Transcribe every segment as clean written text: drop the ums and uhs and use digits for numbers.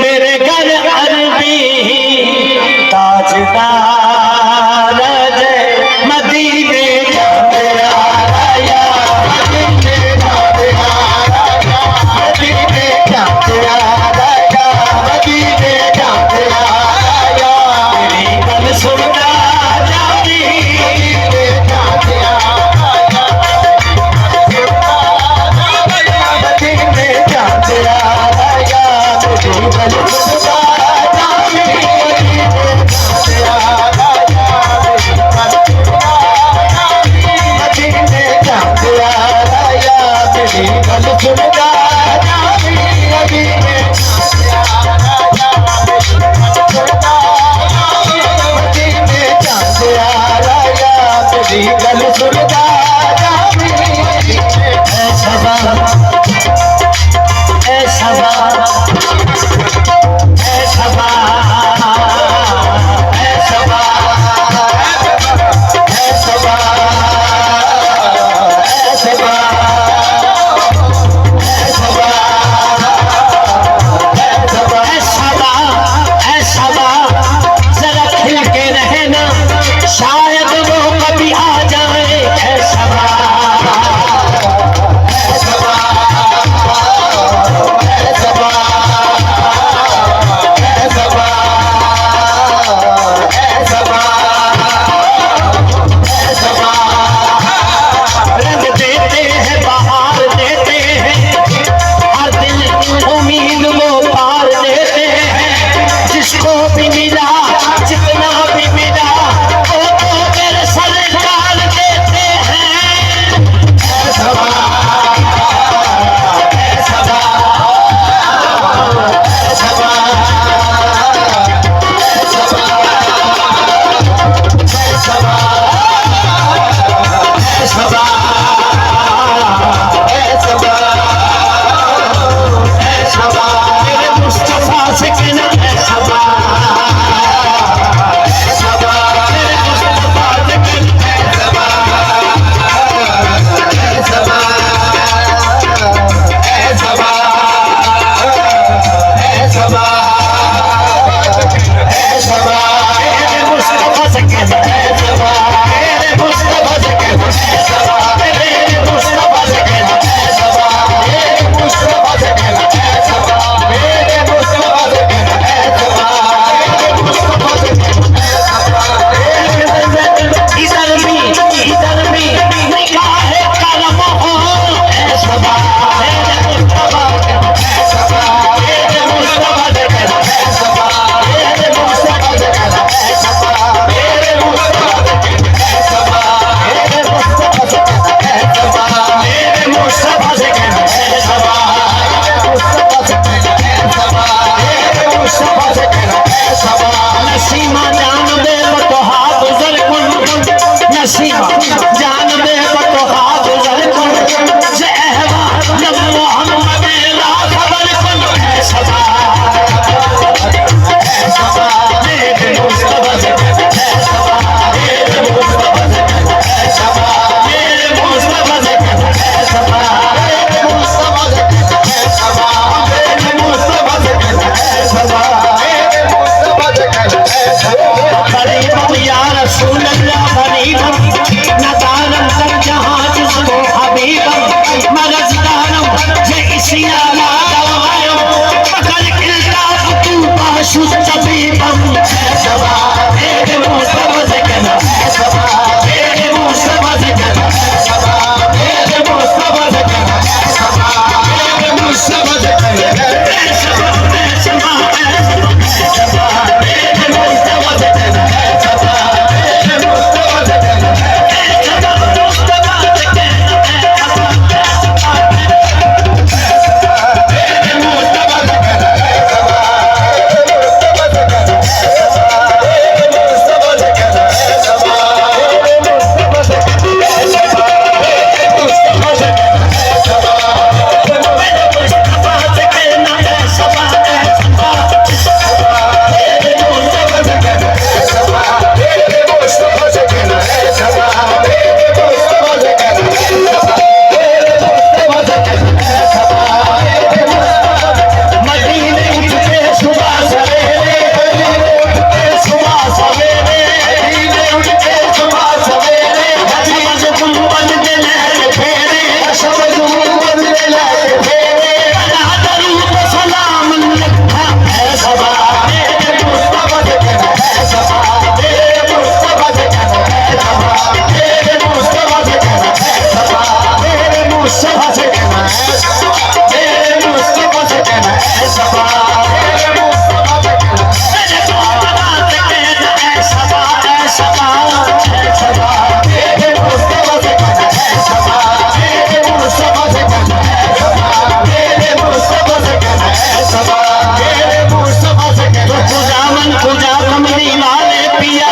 तेरे घर अरबी ताजदार जय मदीने जाते आया, मदीने जाते आया, मदीने जाते आया, मदीने जाते आया। तेरी गल सुनता जाती मदीने जाते आया, मदीने जाते आया। तेरी गल सुनता जाती मदीने जाते आया, मदीने जाते आया। तेरी गल सुनता जाती मदीने जाते आया, तेरी गल सुनता जाती। ऐ सबा, ऐ सबा, ऐ सबा, ऐ सबा, ऐ सबा, ऐ सबा, जरा खिल के रहना, शायद वो कभी आ जाए। ऐसा रंग देते हैं, बहार देते हैं, हर दिल उम्मीद वो पार देते हैं। जिसको भी मिला, जितना भी मिला, वो तो मेरे सरकार देते हैं। ऐसा कमली वाले पिया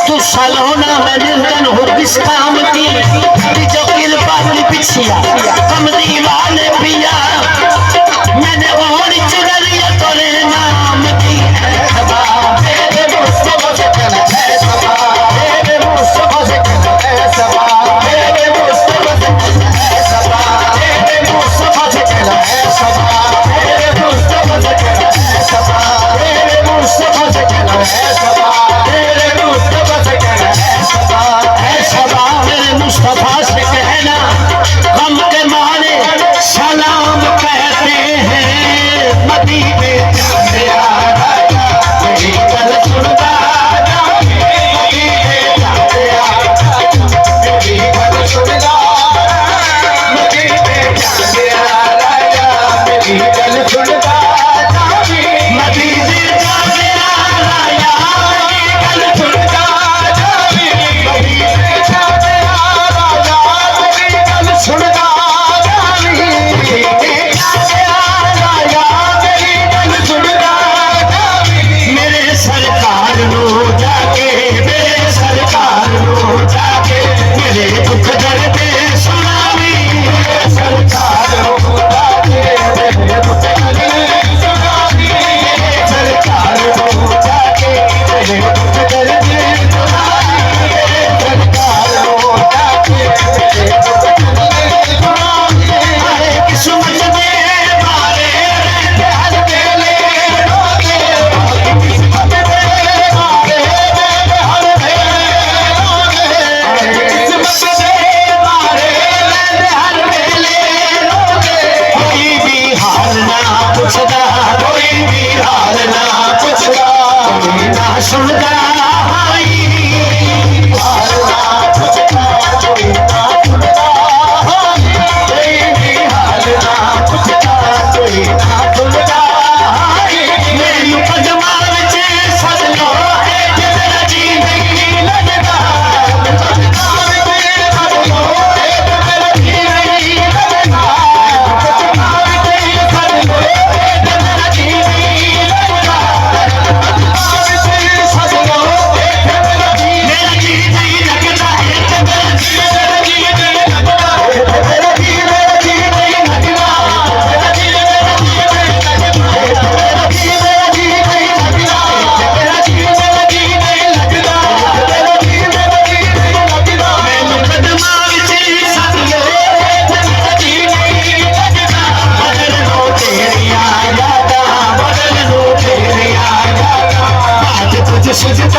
तू सलोना में निर्धन हो किस काम की जो कृपा की पिछिया कमली वाले पिया मैंने और चुनरिया तोरे नाम की है सभा मेरे मुस्तफा से कहना है सभा मेरे मुस्तफा से कहना है सभा मेरे मुस्तफा से कहना है सभा मेरे मुस्तफा से कहना है सभा मेरे मुस्तफा से कहना है सभा मेरे मुस्तफा से कहना है सभा मेरे मुस्तफा से कहना है सभा है सभा मेरे मुस्तफा से कहना गम के मारे सलाम कहते हैं मदीने जाने आया मेरी गल सुनता जा मदीने जाने आया मेरी गल सुनता मदीने जाने आया मेरी गल सुनता जा मदीने जाने आया मेरी गल सुनता जा मदीने जाने आया मेरी गल सुनता जा मदीने जाने आया मेरी गल सुनता जा मेरे सरकार नो जाके मेरे सरकार नो जाके मेरे दुख दर्द सुनावी मेरे सरकार नो जाके मेरे दुख दर्द सुनावी मेरे सरकार नो जाके मेरे दुख दर्द सुनावी मेरे सरकार नो जाके मेरे दुख दर्द सुनावी हरे किस्मत दे मारे रहते हर वेले रोके किस्मत दे मारे रहते हर वेले रोके किस्मत दे मारे रहते हर वेले रोके कोई भी हाल ना पुछदा कोई भी हाल ना पुछदा कोई ना सुनदा हाई हाल ना पुछदा कोई ना सुनदा हाई कोई भी हाल ना पुछदा कोई ना सुनदा हाई मेरी कदमां विच सद लो है तेरा जी नहीं लगदा कदमां विच सद लो है तेरा जी नहीं लगदा कदमां विच सद लो है तेरा जी नहीं लगदा कदमां विच सद लो है तेरा जी नहीं लगदा तेरा जी नहीं लगदा तेरा जी नहीं लगदा तेरा जी नहीं लगदा तेरा जी नहीं लगदा तेरा जी नहीं लगदा तेरा जी नहीं लगदा ਮੈਨੂੰ ਕਦਮਾਂ ਵਿੱਚ ਸੱਦ ਲੋ तेरा जी नहीं लगदा ਬਦਲ ਲੋ ਤੇਰੀਆਂ ਯਾਦਾਂ ਬਦਲ ਲੋ ਤੇਰੀਆਂ ਯਾਦਾਂ ਬਾਤ ਤੁਝ ਸੁਝਦਾ